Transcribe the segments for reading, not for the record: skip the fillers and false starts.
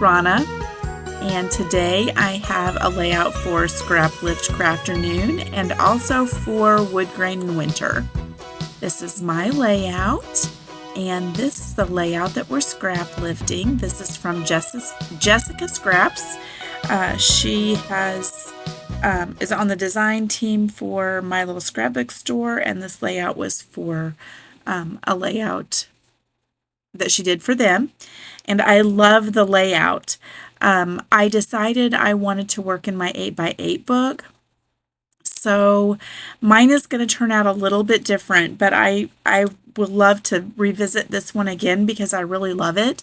Rona, and today I have a layout for Scraplift Crafternoon and also for Woodgrain in Winter. This is my layout, and this is the layout that we're scrap lifting. This is from Jessica Scraps. She is on the design team for my little scrapbook store, and this layout was for a layout that she did for them. And I love the layout. I decided I wanted to work in my 8x8 book. So mine is going to turn out a little bit different, but I would love to revisit this one again because I really love it.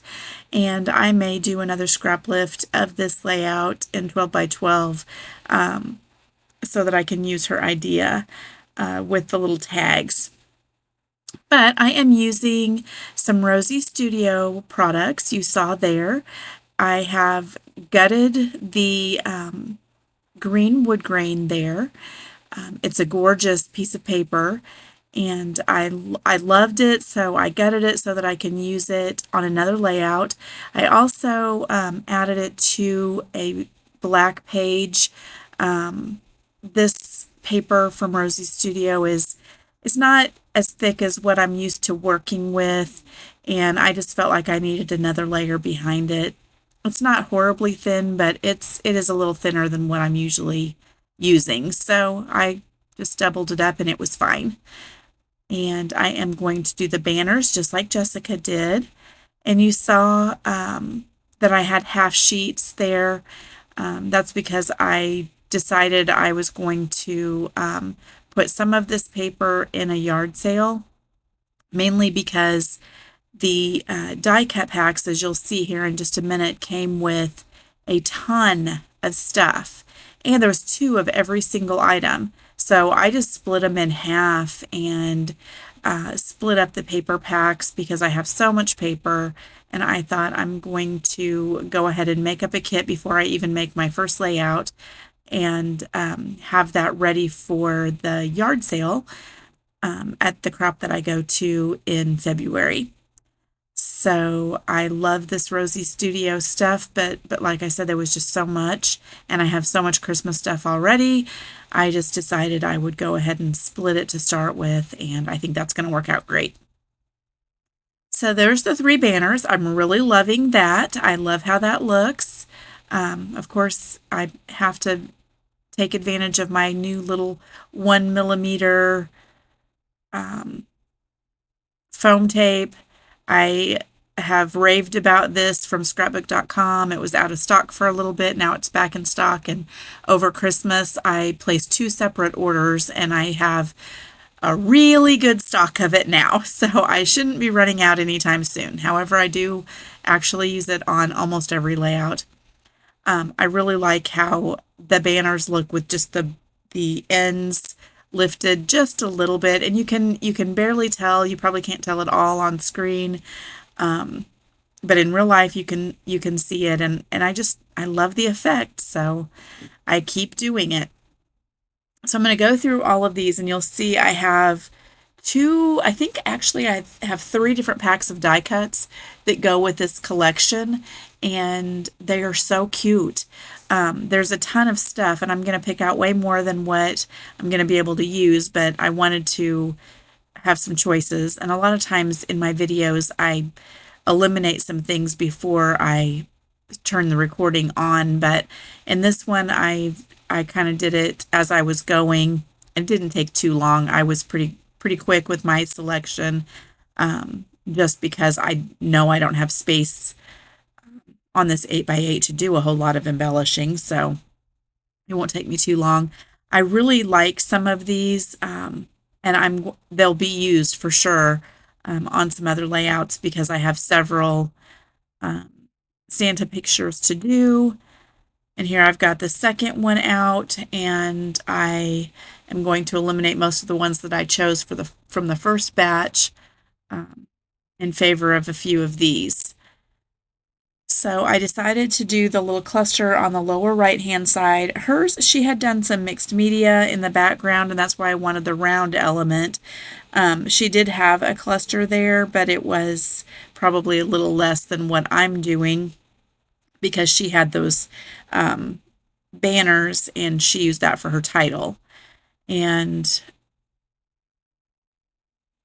And I may do another scrap lift of this layout in 12x12 so that I can use her idea with the little tags. But I am using some Rosie Studio products you saw there. I have gutted the green wood grain there. It's a gorgeous piece of paper, and I loved it, so I gutted it so that I can use it on another layout. I also added it to a black page. This paper from Rosie Studio is not as thick as what I'm used to working with, and I just felt like I needed another layer behind it. It's not horribly thin, but it is a little thinner than what I'm usually using, so I just doubled it up and it was fine. And I am going to do the banners just like Jessica did, and you saw that I had half sheets there. That's because I decided I was going to put some of this paper in a yard sale, mainly because the die cut packs, as you'll see here in just a minute, came with a ton of stuff, and there was 2 of every single item. So I just split them in half and split up the paper packs because I have so much paper, and I thought I'm going to go ahead and make up a kit before I even make my first layout and have that ready for the yard sale at the crop that I go to in February. So I love this Rosie Studio stuff, but like I said, there was just so much, and I have so much Christmas stuff already. I just decided I would go ahead and split it to start with, and I think that's going to work out great. So there's the 3 banners. I'm really loving that. I love how that looks. Of course, I have to take advantage of my new little 1mm foam tape. I have raved about this from scrapbook.com. It was out of stock for a little bit. Now it's back in stock, and over Christmas I placed 2 separate orders, and I have a really good stock of it now, so I shouldn't be running out anytime soon. However, I do actually use it on almost every layout. I really like how the banners look with just the ends lifted just a little bit, and you can barely tell. You probably can't tell it all on screen, but in real life you can see it, and I love the effect, so I keep doing it. So I'm going to go through all of these, and you'll see I have 2, I think actually I have 3 different packs of die cuts that go with this collection, and they are so cute. There's a ton of stuff, and I'm going to pick out way more than what I'm going to be able to use, but I wanted to have some choices. And a lot of times in my videos, I eliminate some things before I turn the recording on, but in this one, I kind of did it as I was going. It didn't take too long. I was pretty quick with my selection, just because I know I don't have space on this 8x8 to do a whole lot of embellishing, so it won't take me too long. I really like some of these, and they'll be used for sure on some other layouts because I have several Santa pictures to do. And here I've got the second one out, and I am going to eliminate most of the ones that I chose from the first batch in favor of a few of these. So I decided to do the little cluster on the lower right-hand side. Hers, she had done some mixed media in the background, and that's why I wanted the round element. She did have a cluster there, but it was probably a little less than what I'm doing. because she had those banners and she used that for her title. And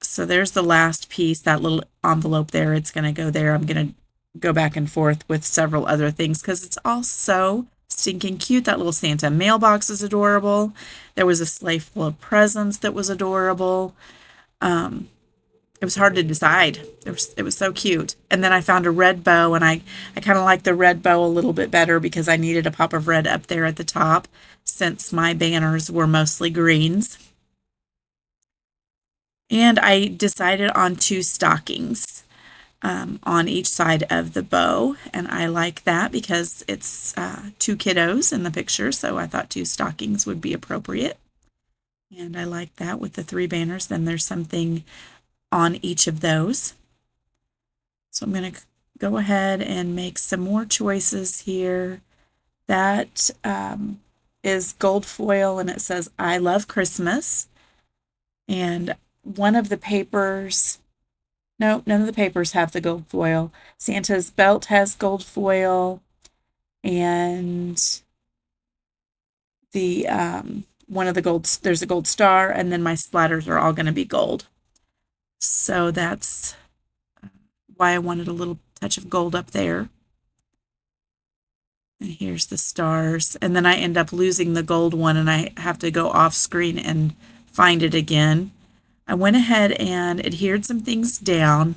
so there's the last piece, that little envelope there. It's going to go there. I'm going to go back and forth with several other things because it's all so stinking cute. That little Santa mailbox is adorable. There was a sleigh full of presents that was adorable. It was hard to decide. It was so cute. And then I found a red bow, and I kind of like the red bow a little bit better because I needed a pop of red up there at the top since my banners were mostly greens. And I decided on two stockings on each side of the bow. And I like that because it's two kiddos in the picture. So I thought two stockings would be appropriate. And I like that with the three banners. Then there's something on each of those. So I'm going to go ahead and make some more choices here. That is gold foil and it says, I love Christmas. And one of the papers, no, none of the papers have the gold foil. Santa's belt has gold foil, and the one of the golds, there's a gold star, and then my splatters are all going to be gold. So that's why I wanted a little touch of gold up there. And here's the stars. And then I end up losing the gold one and I have to go off screen and find it again. I went ahead and adhered some things down.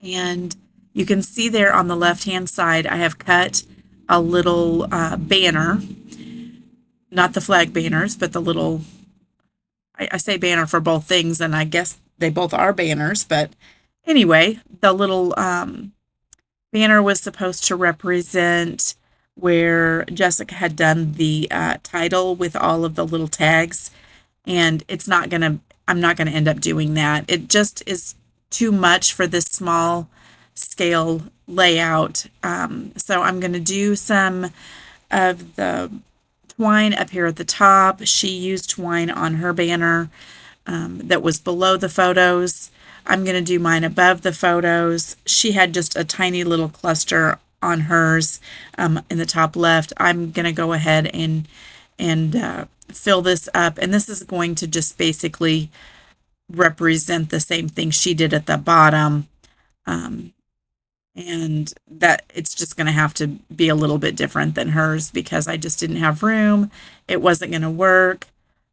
And you can see there on the left-hand side, I have cut a little banner. Not the flag banners, but the little, I say banner for both things, and I guess they both are banners. But anyway, the little banner was supposed to represent where Jessica had done the title with all of the little tags, and I'm not gonna end up doing that. It just is too much for this small scale layout. So I'm gonna do some of the twine up here at the top. She used twine on her banner that was below the photos. I'm going to do mine above the photos. She had just a tiny little cluster on hers in the top left. I'm going to go ahead and fill this up. And this is going to just basically represent the same thing she did at the bottom. And that it's just going to have to be a little bit different than hers because I just didn't have room. It wasn't going to work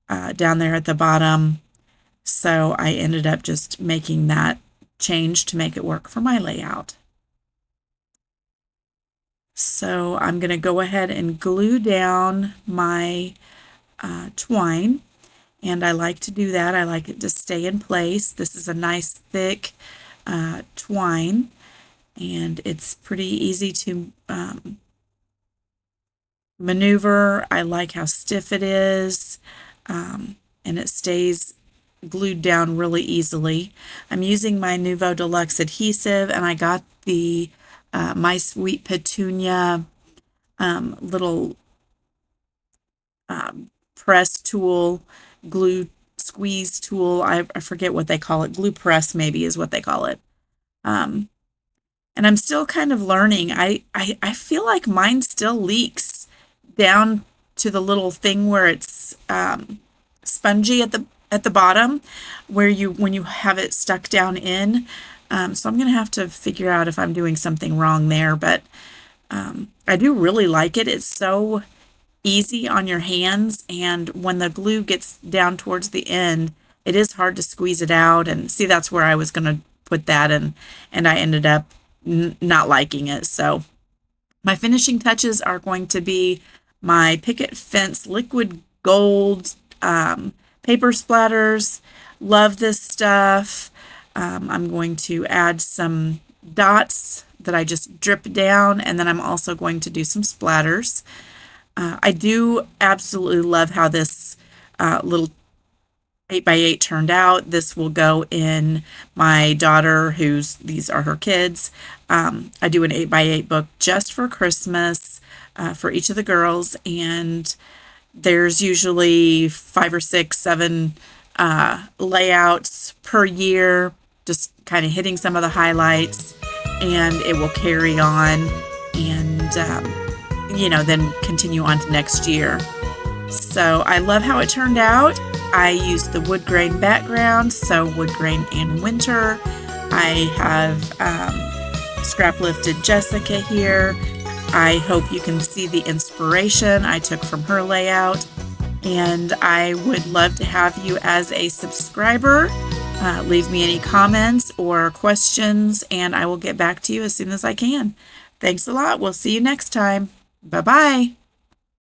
down there at the bottom. So I ended up just making that change to make it work for my layout. So I'm going to go ahead and glue down my twine. And I like to do that. I like it to stay in place. This is a nice thick twine. And it's pretty easy to maneuver. I like how stiff it is. And it stays glued down really easily. I'm using my Nuvo Deluxe adhesive, and I got the My Sweet Petunia little press tool, glue squeeze tool. I forget what they call it. Glue press maybe is what they call it. And I'm still kind of learning. I feel like mine still leaks down to the little thing where it's spongy at the bottom, where when you have it stuck down in. So I'm gonna have to figure out if I'm doing something wrong there. But I do really like it. It's so easy on your hands, and when the glue gets down towards the end, it is hard to squeeze it out. And see, that's where I was gonna put that, and I ended up not liking it. So my finishing touches are going to be my Picket Fence liquid gold paper splatters. Love this stuff. I'm going to add some dots that I just drip down, and then I'm also going to do some splatters. I do absolutely love how this little 8x8 turned out. This will go in my daughter, these are her kids. I do an 8x8 book just for Christmas for each of the girls, and there's usually 5 or 6, 7 layouts per year, just kind of hitting some of the highlights, and it will carry on and then continue on to next year. So I love how it turned out. I used the wood grain background, so wood grain in winter. I have scrap lifted Jessica here. I hope you can see the inspiration I took from her layout. And I would love to have you as a subscriber. Leave me any comments or questions, and I will get back to you as soon as I can. Thanks a lot. We'll see you next time. Bye-bye.